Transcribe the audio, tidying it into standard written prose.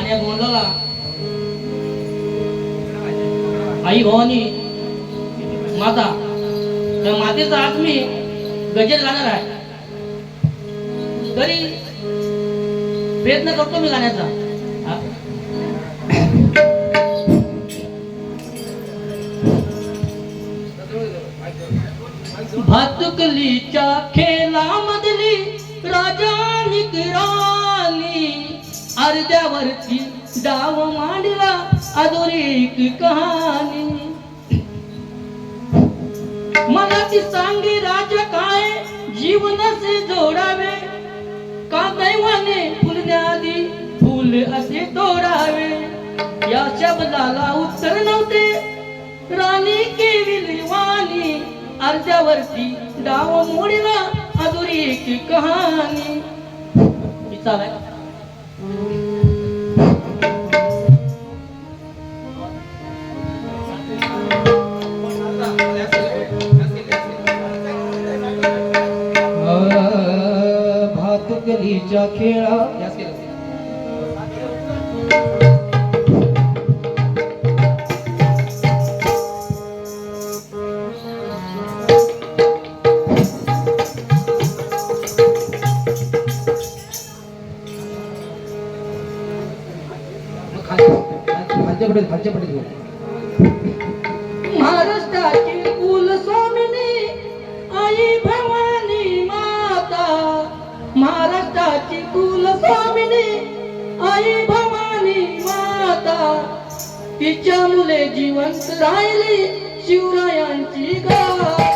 आणि या गोंधळाला आई भवानी माता, त्या मातेचा आज मी गजर गाणार आहे. तरी प्रयत्न करतो मी गाण्याचा. भातुकलीच्या खेळामधली राजानी राणी, अर्ध्यावरती डाव मांडला अधोरेक कहाणी. मला ती सांगे राजा काय जीवनाचे जोडावे, का दैवाने फुलण्याआधी फुल असे तोडावे. या शब्दाला उत्तर नव्हते राणी केविली वाणी, अर्ध्यावरती डाव मोडला अधोरेक कहाणी. भातुकलीच्या खेळा महाराष्ट्राची कुल स्वामिनी आई भवानी माता, महाराष्ट्राची कुल स्वामिनी आई भवानी माता. तिच्या मुले जिवंत राहिली शिवरायांची गाथा.